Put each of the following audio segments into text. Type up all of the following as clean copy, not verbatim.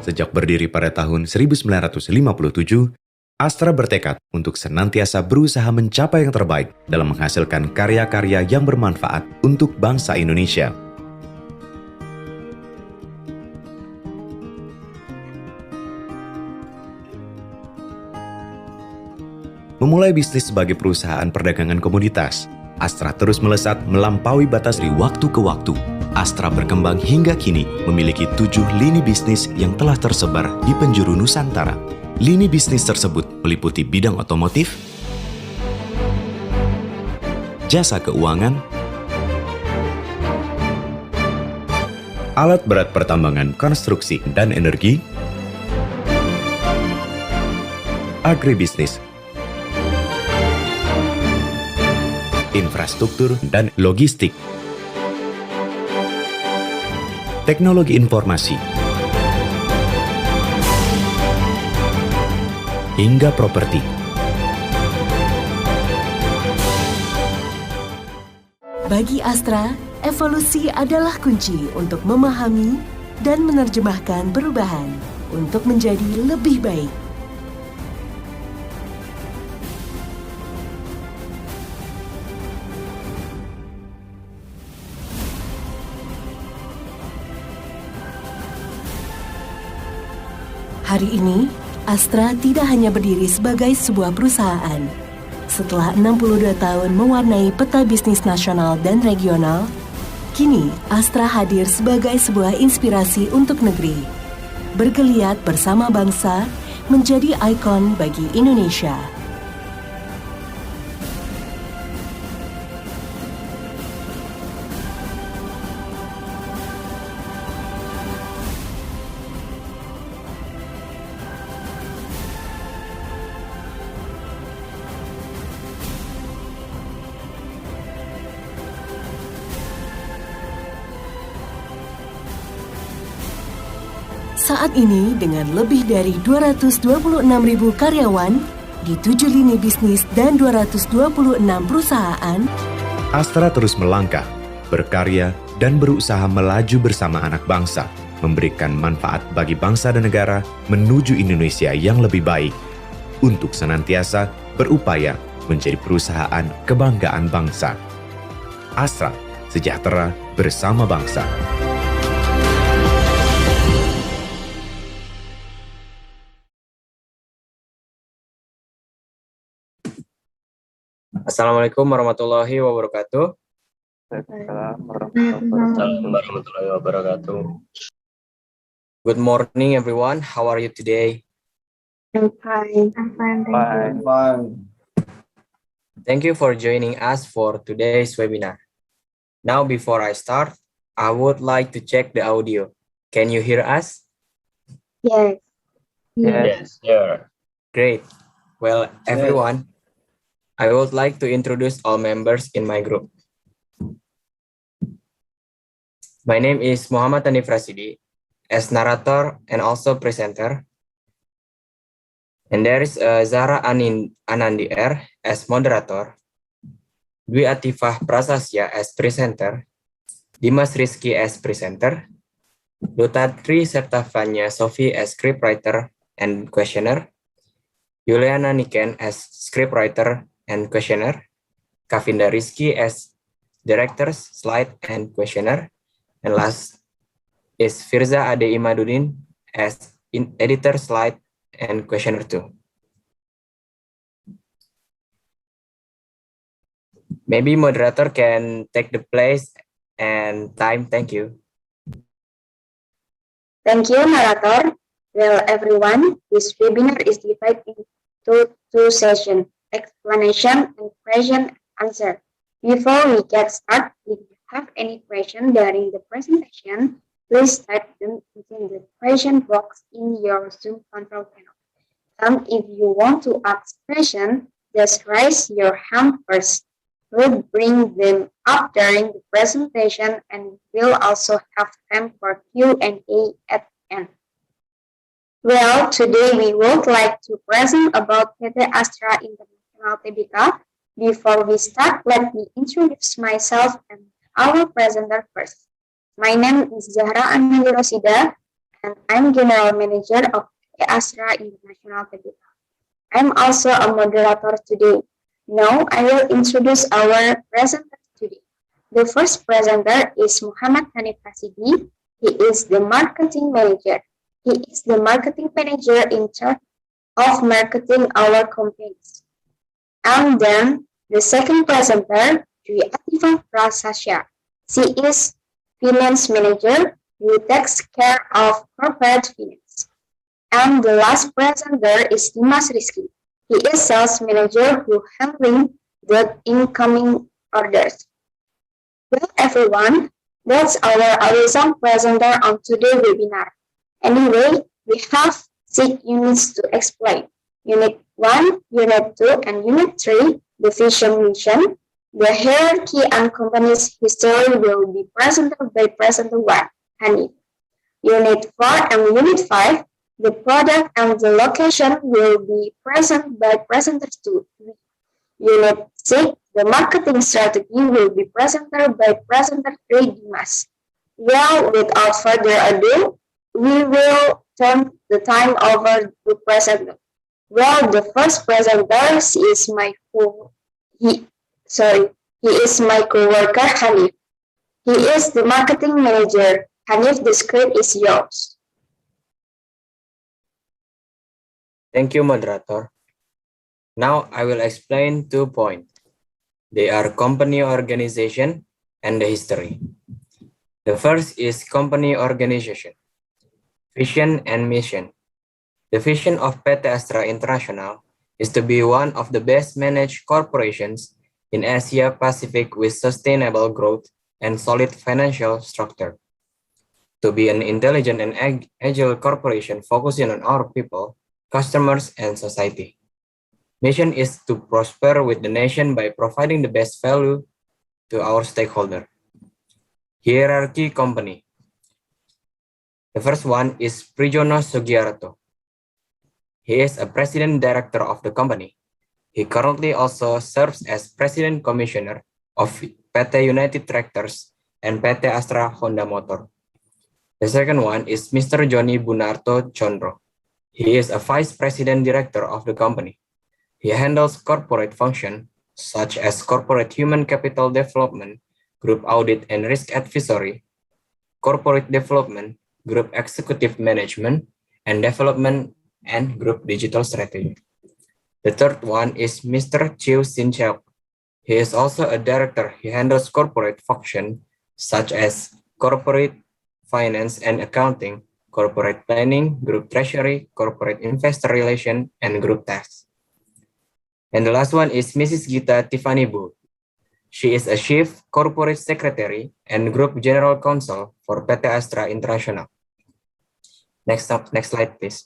Sejak berdiri pada tahun 1957, Astra bertekad untuk senantiasa berusaha mencapai yang terbaik dalam menghasilkan karya-karya yang bermanfaat untuk bangsa Indonesia. Memulai bisnis sebagai perusahaan perdagangan komoditas, Astra terus melesat melampaui batas dari waktu ke waktu. Astra berkembang hingga kini memiliki 7 lini bisnis yang telah tersebar di penjuru Nusantara. Lini bisnis tersebut meliputi bidang otomotif, jasa keuangan, alat berat pertambangan, konstruksi dan energi, agribisnis, infrastruktur dan logistik, teknologi informasi, hingga properti. Bagi Astra, evolusi adalah kunci untuk memahami dan menerjemahkan perubahan untuk menjadi lebih baik. Hari ini, Astra tidak hanya berdiri sebagai sebuah perusahaan. Setelah 62 tahun mewarnai peta bisnis nasional dan regional, kini Astra hadir sebagai sebuah inspirasi untuk negeri. Bergeliat bersama bangsa, menjadi ikon bagi Indonesia. Saat ini dengan lebih dari 226.000 karyawan di 7 lini bisnis dan 226 perusahaan, Astra terus melangkah, berkarya, dan berusaha melaju bersama anak bangsa, memberikan manfaat bagi bangsa dan negara menuju Indonesia yang lebih baik, untuk senantiasa berupaya menjadi perusahaan kebanggaan bangsa. Astra, sejahtera bersama bangsa. Assalamualaikum warahmatullahi wabarakatuh. Waalaikumsalam warahmatullahi wabarakatuh. Good morning, everyone. How are you today? I'm fine. Thank you. Thank you for joining us for today's webinar. Now, before I start, I would like to check the audio. Can you hear us? Yes. Yes, sure. Great. Well, everyone, I would like to introduce all members in my group. My name is Muhammad Hanif Rasidi, as narrator and also presenter. And there is Zahra Anandier as moderator, Dwi Atifah Prasasya as presenter, Dimas Rizky as presenter, Dutatri Sertavanya Sofi as scriptwriter and questioner, Yuliana Niken as scriptwriter and questioner, Kavinda Rizky as director, slide, and questioner, and last is Firza Ade Imaduddin as editor, slide, and questioner too. Maybe moderator can take the place and time. Thank you. Thank you, narrator. Well, everyone, this webinar is divided into 2 sessions, explanation and question answer. Before we get started, if you have any question during the presentation, please type them within the question box in your Zoom control panel. And if you want to ask questions, just raise your hand first. We'll bring them up during the presentation, and we'll also have time for Q&A at the end. Well, today we would like to present about PT Astra International Tbk. Before we start, let me introduce myself and our presenter first. My name is Zahra Anandi Rosida, and I'm General Manager of PT Astra International Tbk. I'm also a moderator today. Now I will introduce our presenter today. The first presenter is Muhammad Hanif Hasidi. He is the marketing manager. He is the marketing manager in charge of marketing our companies. And then the second presenter, Dwi Atifah Prasasya. She is finance manager who takes care of corporate finance. And the last presenter is Dimas Rizky. He is sales manager who handling the incoming orders. Well, everyone, that's our awesome presenter on today's webinar. Anyway, we have 6 units to explain. Unit 1, Unit 2, and Unit 3, the vision mission. The hierarchy and company's history will be presented by Presenter 1, Hanif. Unit 4 and Unit 5, the product and the location will be presented by Presenter 2. Unit 6, the marketing strategy will be presented by Presenter 3, Dimas. Well, without further ado, we will turn the time over to presenter. Well, the first presenter is he is my coworker Hanif. He is the marketing manager. Hanif, the script is yours. Thank you, moderator. Now I will explain 2 points. They are company organization and the history. The first is company organization, vision and mission. The vision of PT Astra International is to be one of the best managed corporations in Asia Pacific with sustainable growth and solid financial structure. To be an intelligent and agile corporation focusing on our people, customers, and society. Mission is to prosper with the nation by providing the best value to our stakeholder. Hierarchy company. The first one is Prijono Sugiarto. He is a president director of the company. He currently also serves as president commissioner of PT United Tractors and PT Astra Honda Motor. The second one is Mr. Joni Bunarto Chondro. He is a vice president director of the company. He handles corporate function such as corporate human capital development, group audit and risk advisory, corporate development, group executive management, and development and group digital strategy. The third one is Mr. Chiu Sin Cheok. He is also a director. He handles corporate function such as corporate finance and accounting, corporate planning, group treasury, corporate investor relation, and group tax. And the last one is Mrs. Gita Tiffany Bu. She is a chief corporate secretary and group general counsel for PT Astra International. Next slide, please.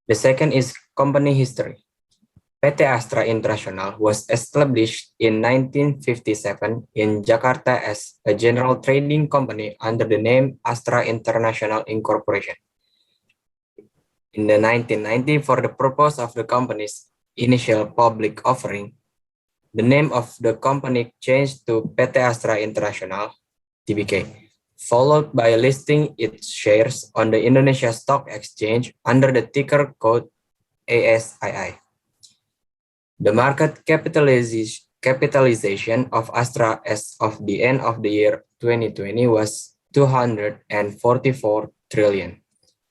The second is company history. PT Astra International was established in 1957 in Jakarta as a general trading company under the name Astra International Incorporation. In the 1990, for the purpose of the company's initial public offering, the name of the company changed to PT Astra International, Tbk, followed by listing its shares on the Indonesia Stock Exchange under the ticker code ASII. The market capitalization of Astra as of the end of the year 2020 was 244 trillion.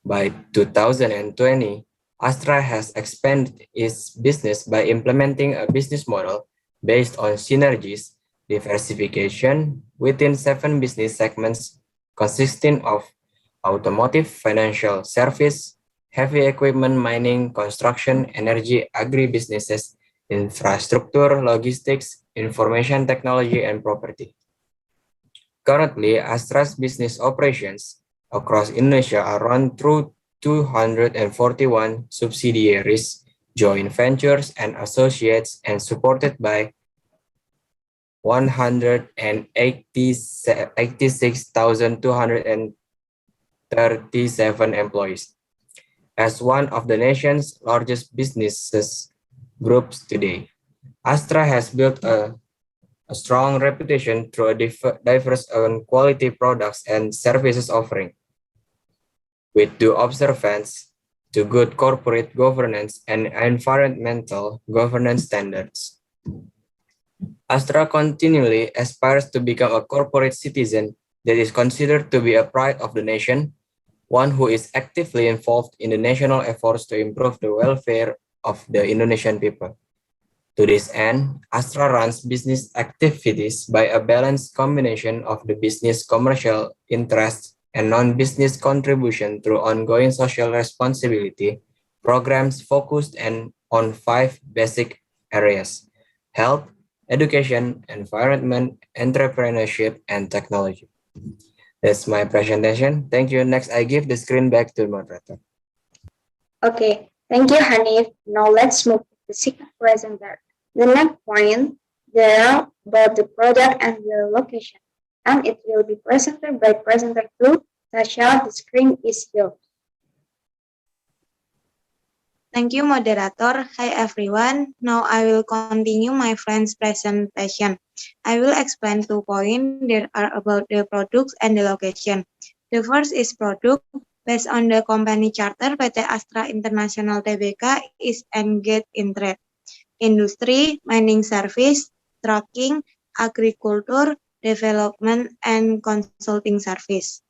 By 2020, Astra has expanded its business by implementing a business model based on synergies, diversification within 7 business segments consisting of automotive, financial service, heavy equipment, mining, construction, energy, agribusinesses, infrastructure, logistics, information technology, and property. Currently, Astra's business operations across Indonesia are run through 241 subsidiaries, joint ventures, and associates, and supported by 186,237 employees. As one of the nation's largest businesses groups today, Astra has built a strong reputation through a diverse and quality products and services offering, with due observance to good corporate governance and environmental governance standards. Astra continually aspires to become a corporate citizen that is considered to be a pride of the nation, one who is actively involved in the national efforts to improve the welfare of the Indonesian people. To this end, Astra runs business activities by a balanced combination of the business commercial interests and non-business contribution through ongoing social responsibility programs focused on 5 basic areas: health, education, environment, entrepreneurship, and technology. That's my presentation. Thank you. Next, I give the screen back to the moderator. Okay, thank you, Hanif. Now let's move to the second presenter. The next point, there about the product and the location. And it will be presented by presenter 2, Tasha. The screen is yours. Thank you, moderator. Hi, everyone. Now I will continue my friend's presentation. I will explain 2 points that are about the products and the location. The first is product. Based on the company charter, PT Astra International Tbk is engaged in trade, industry, mining service, trucking, agriculture, development, and consulting service.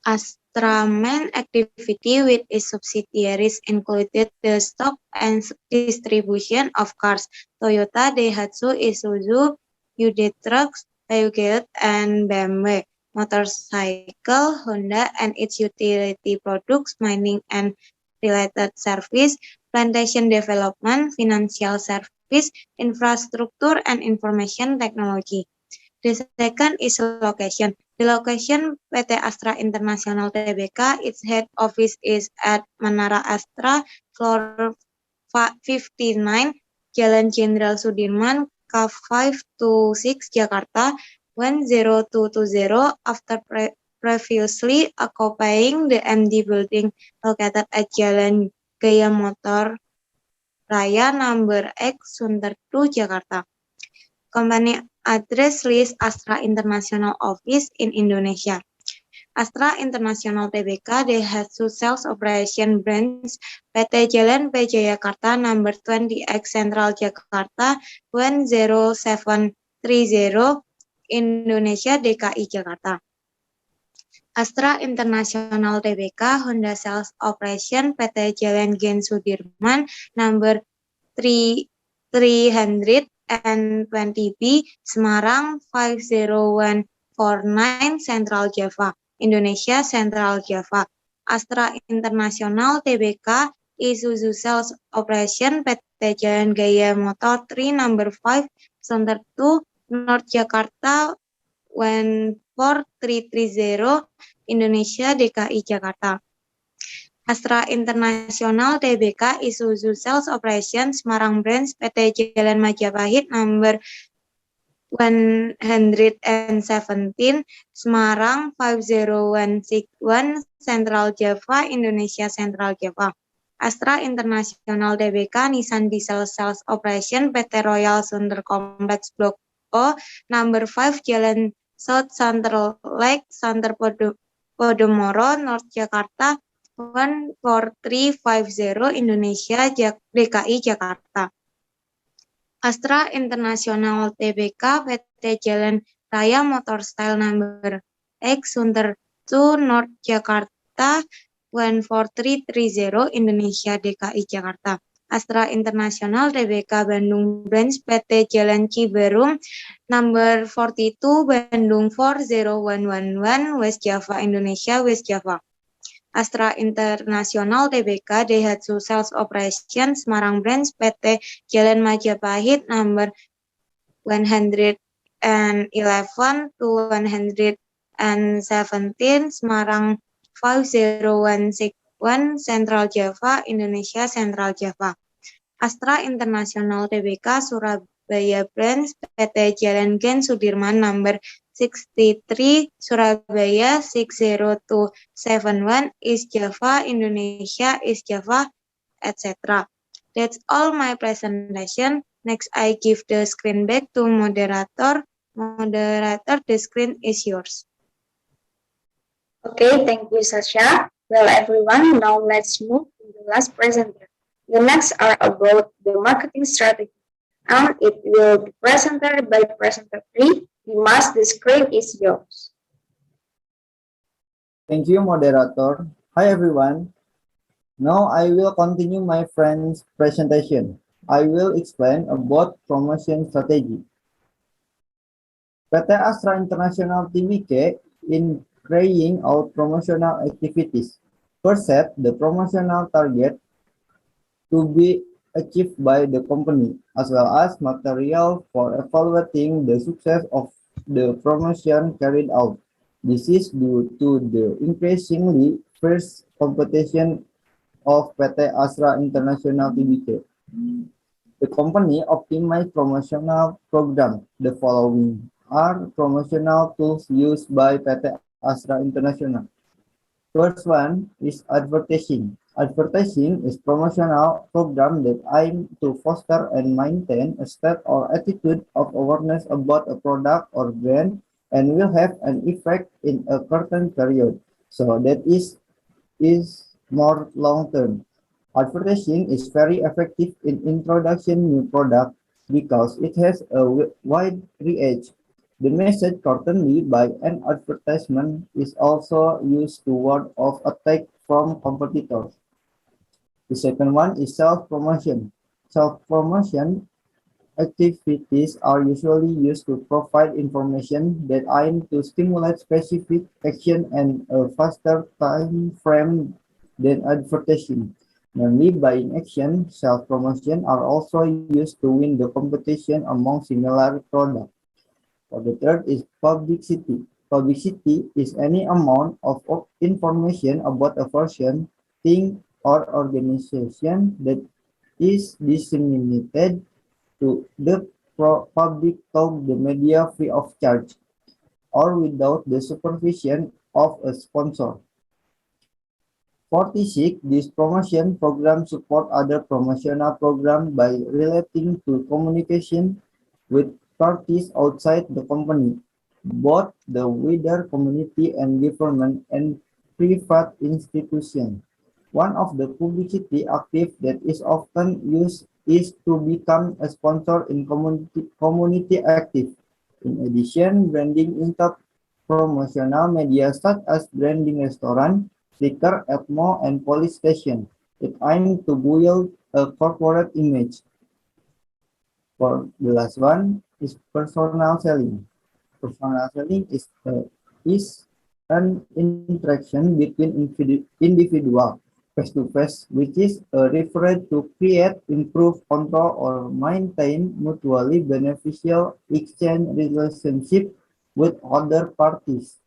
Astra main activity with its subsidiaries included the stock and distribution of cars, Toyota, Daihatsu, Isuzu, UD Trucks, Peugeot, and BMW, motorcycle, Honda, and its utility products, mining and related service, plantation development, financial service, infrastructure, and information technology. The second is location. The location PT Astra International Tbk, its head office is at Menara Astra, floor 59, Jalan Jenderal Sudirman, K526, Jakarta, 10220, after previously occupying the MD building located at Jalan Gaya Motor Raya number X, Sunter 2, Jakarta. Company address list Astra International Office in Indonesia. Astra International Tbk, Daihatsu Sales Operation Branch, PT Jalan P Jayakarta number 20X Central Jakarta, 10730, Indonesia, DKI Jakarta. Astra International Tbk, Honda Sales Operation, PT Jalan Gen Sudirman number 320B, Semarang 50149, Central Java, Indonesia, Central Java. Astra International Tbk, Isuzu Sales Operation, PT Jalan Gaya Motor 3 number 5, Sunter 2, North Jakarta, 14330, Indonesia, DKI Jakarta. Astra International Tbk, Isuzu Sales Operation, Semarang Branch, PT Jalan Majapahit number 117, Semarang 50161, Central Java, Indonesia, Central Java. Astra International Tbk, Nissan Diesel Sales Operation, PT Royal Sunter Complex Blok O, number 5, Jalan South Sunter Lake, Sunter Podomoro, North Jakarta, 14350, Indonesia, DKI Jakarta. Astra International Tbk, PT Jalan Raya Motorstyle number X, Sunter 2, North Jakarta, 14330, Indonesia, DKI Jakarta. Astra International Tbk, Bandung Branch, PT Jalan Ciberem number 42, Bandung 40111, West Java, Indonesia, West Java. Astra International Tbk, Daihatsu Sales Operation, Semarang Branch, PT Jalan Majapahit number 118, 111 to 117 Semarang 50161 Central Java, Indonesia, Central Java. Astra International Tbk Surabaya Branch PT Jalan Gen Sudirman number 63 Surabaya 60271 East Java, Indonesia, East Java, etc. That's all my presentation. Next, I give the screen back to moderator. Moderator, the screen is yours. Okay, thank you, Sasha. Well, everyone, now let's move to the last presenter. The next are about the marketing strategy, and it will be presented by presenter 3. Dimas, the screen is yours. Thank you, moderator. Hi, everyone. Now I will continue my friend's presentation. I will explain about promotion strategy. PT Astra International Tbk in carrying out promotional activities. First, set the promotional target to be achieved by the company, as well as material for evaluating the success of the promotion carried out. This is due to the increasingly fierce competition of PT Astra International Tbk. The company optimized promotional program. The following are promotional tools used by PT Astra International. First one is advertising. Advertising is promotional program that aim to foster and maintain a state or attitude of awareness about a product or brand and will have an effect in a certain period. So that is more long term. Advertising is very effective in introducing new product because it has a wide reach. The message contained by an advertisement is also used to ward off attack from competitors. The second one is self-promotion. Self-promotion activities are usually used to provide information that aim to stimulate specific action and a faster time frame than advertising. Namely, by action, self-promotion are also used to win the competition among similar products. For the third is publicity. Publicity is any amount of information about a person, thing, or organization that is disseminated to the public through the media free of charge or without the supervision of a sponsor. 46. This promotion program support other promotional program by relating to communication with parties outside the company, both the wider community and government and private institutions. One of the publicity active that is often used is to become a sponsor in community active. In addition, branding into promotional media such as branding restaurant, sticker at mall and police station. It aims to build a corporate image. For the last one is personal selling. Personal selling is an interaction between individual face-to-face, which is referred to create, improve, control, or maintain mutually beneficial exchange relationship with other parties.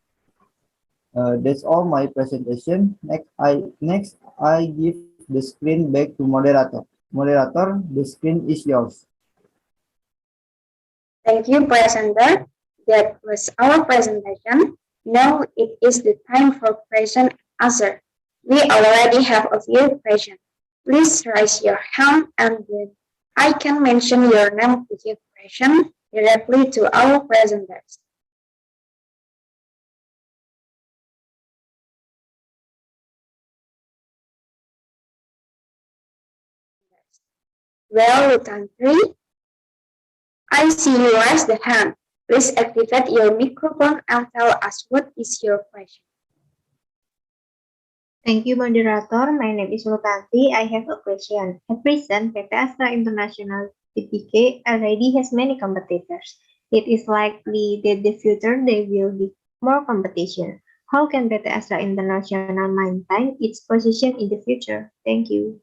That's all my presentation. Next, I give the screen back to moderator. Moderator, the screen is yours. Thank you, presenter. That was our presentation. Now it is the time for question and answer. We already have a few questions. Please raise your hand and then I can mention your name to give question directly to our presenters. Well, Lieutenant 3, I see you raise the hand. Please activate your microphone and tell us what is your question. Thank you, moderator. My name is Lutanti. I have a question. At present, PT Astra International Tbk already has many competitors. It is likely that in the future there will be more competition. How can PT Astra International maintain its position in the future? Thank you.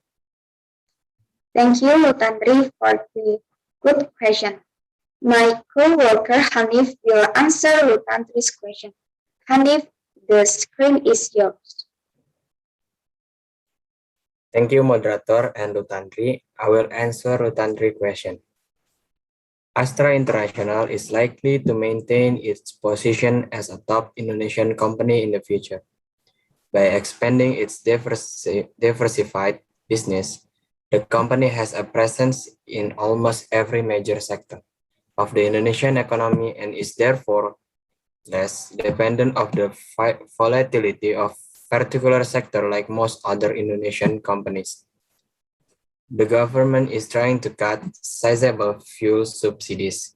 Thank you, Lutandri, for the good question. My co-worker Hanif will answer Rutantri's question. Hanif, the screen is yours. Thank you, moderator and Rutantri. I will answer Rutantri question. Astra International is likely to maintain its position as a top Indonesian company in the future. By expanding its diversified business, the company has a presence in almost every major sector of the Indonesian economy and is therefore less dependent of the volatility of particular sector like most other Indonesian companies. The government is trying to cut sizable fuel subsidies,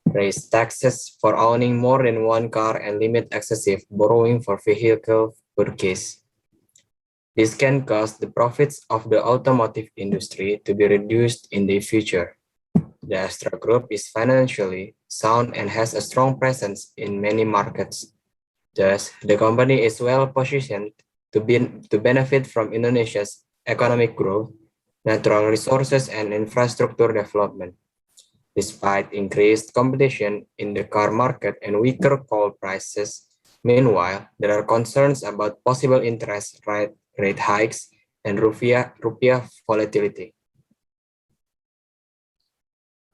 raise taxes for owning more than one car, and limit excessive borrowing for vehicle purchase. This can cause the profits of the automotive industry to be reduced in the future. The Astra Group is financially sound and has a strong presence in many markets. Thus, the company is well positioned to benefit from Indonesia's economic growth, natural resources, and infrastructure development. Despite increased competition in the car market and weaker coal prices, meanwhile, there are concerns about possible interest rate hikes and rupiah volatility.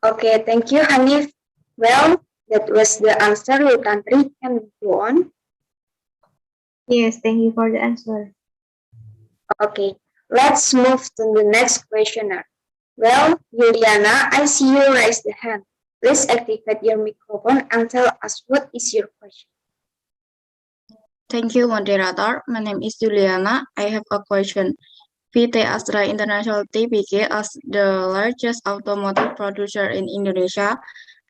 Okay, thank you, Hanif. Well, that was the answer, Rutantri. Can we go on? Yes, thank you for the answer. Okay, let's move to the next questioner. Well, Juliana, I see you raise the hand. Please activate your microphone and tell us what is your question. Thank you, moderator. My name is Juliana. I have a question. PT Astra International Tbk, as the largest automotive producer in Indonesia,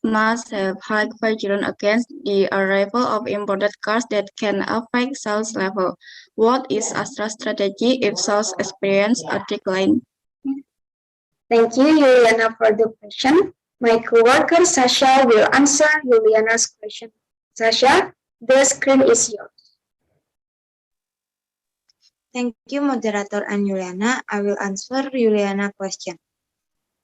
must have high vigilance against the arrival of imported cars that can affect sales level. What is Astra's strategy if sales experience a decline? Thank you, Juliana, for the question. My coworker Sasha will answer Juliana's question. Sasha, the screen is yours. Thank you, moderator and Juliana. I will answer Juliana's question.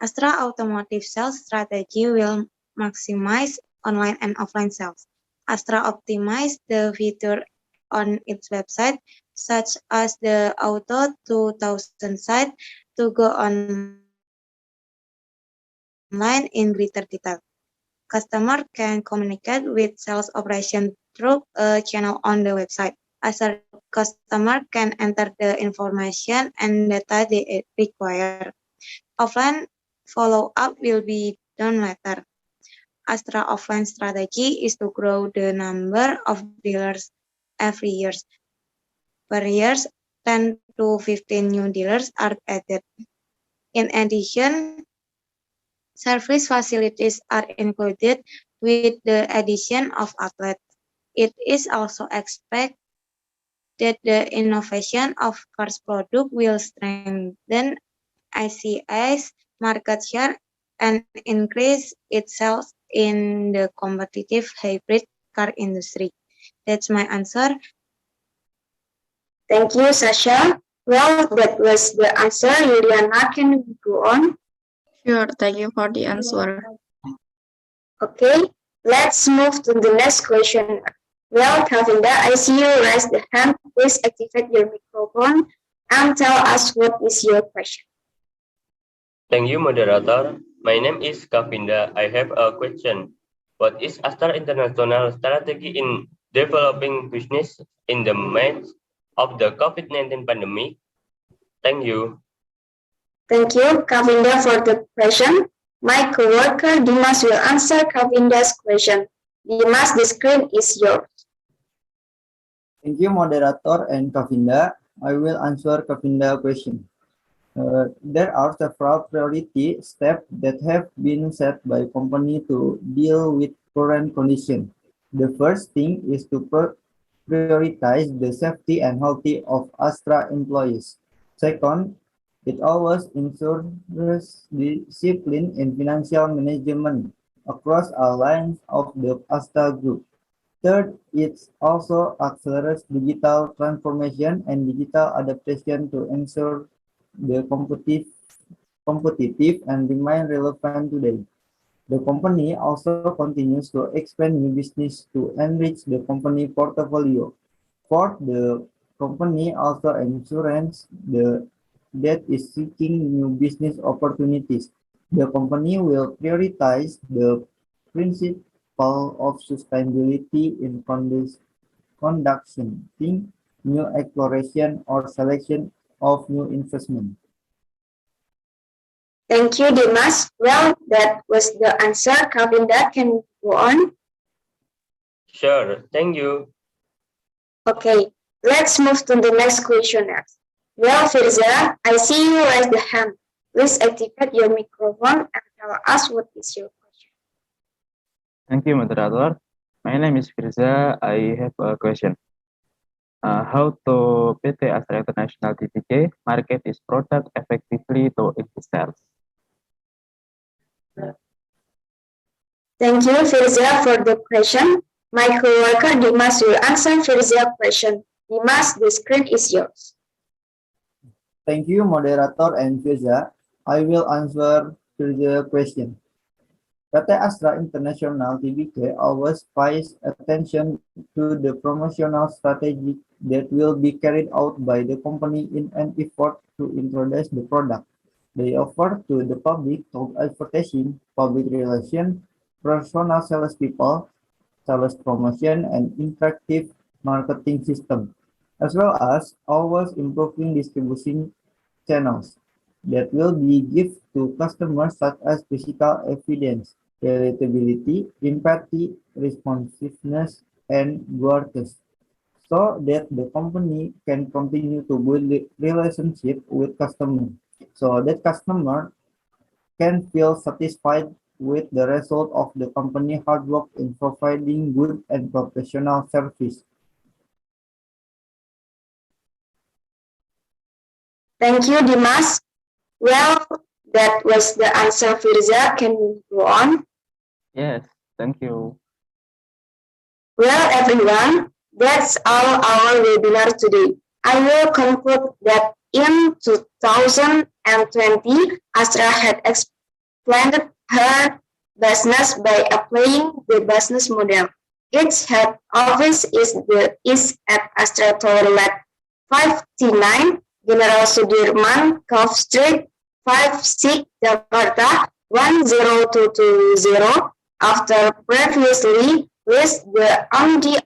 Astra Automotive sales strategy will maximize online and offline sales. Astra optimized the feature on its website, such as the Auto 2000 site, to go online in greater detail. Customer can communicate with sales operation through a channel on the website. As a customer can enter the information and data they require. Offline follow-up will be done later. Astra offline strategy is to grow the number of dealers every year. Per year, 10 to 15 new dealers are added. In addition, service facilities are included with the addition of outlets. It is also expected that the innovation of cars product will strengthen ICI's market share and increase its sales in the competitive hybrid car industry. That's my answer. Thank you, Sasha. Well, that was the answer. Juliana, can we go on? Sure, thank you for the answer. Okay, let's move to the next question. Well, Kavinda, I see you raise the hand. Please activate your microphone and tell us what is your question. Thank you, moderator. My name is Kavinda. I have a question. What is Astra International strategy in developing business in the midst of the COVID-19 pandemic? Thank you. Thank you, Kavinda, for the question. My coworker Dimas will answer Kavinda's question. Dimas, the screen is yours. Thank you, moderator and Kavinda. I will answer Kavinda's question. There are several priority steps that have been set by company to deal with current condition. The first thing is to prioritize the safety and health of Astra employees. Second, it always ensures discipline in financial management across all lines of the Astra Group. Third, it also accelerates digital transformation and digital adaptation to ensure the competitive and remain relevant today. The company also continues to expand new business to enrich the company portfolio. Fourth, the company also ensures that is seeking new business opportunities. The company will prioritize the principle of sustainability in conducting new exploration or selection of new investment. Thank you, Dimas. Well, that was the answer. Kavinda, can you go on? Sure, thank you. Okay, let's move to the next questionnaire. Well, Firza, I see you raise the hand. Please activate your microphone and tell us what is your question. Thank you, moderator. My name is Firza. I have a question. How to PT Astra International Tbk market its product effectively to investors? Thank you, Firza, for the question. My coworker Dimas will answer Firza's question. Dimas, the screen is yours. Thank you, moderator and Firza. I will answer the question. PT Astra International Tbk always pays attention to the promotional strategy that will be carried out by the company in an effort to introduce the product. They offer to the public through advertising, public relations, personal salespeople, sales promotion, and interactive marketing system, as well as always improving distribution channels that will be given to customers such as physical evidence, relatability, empathy, responsiveness, and guarantee, so that the company can continue to build the relationship with customer, so that customer can feel satisfied with the result of the company hard work in providing good and professional service. Thank you, Dimas. Well, that was the answer, Firza. Can you go on? Yes, thank you. Well, everyone, that's all our webinar today. I will conclude that in 2020, Astra had expanded her business by applying the business model. Its head office is at Astra Tower Lab 5T9, General Sudirman, Gulf Street, 56, Jakarta, 10220, after previously with the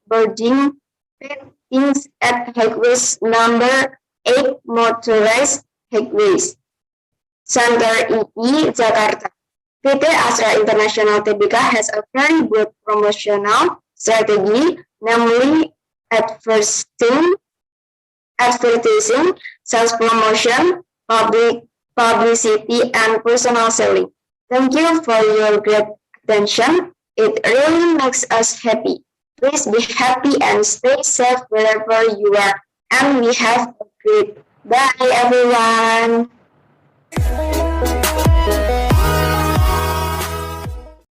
boarding paintings at Highways number 8 Motorized Highways, Center EE, Jakarta. PT Astra International Tbk has a very good promotional strategy, namely advertising, sales promotion, publicity, and personal selling. Thank you for your great attention. It really makes us happy. Please be happy and stay safe wherever you are. And we have a great bye, everyone.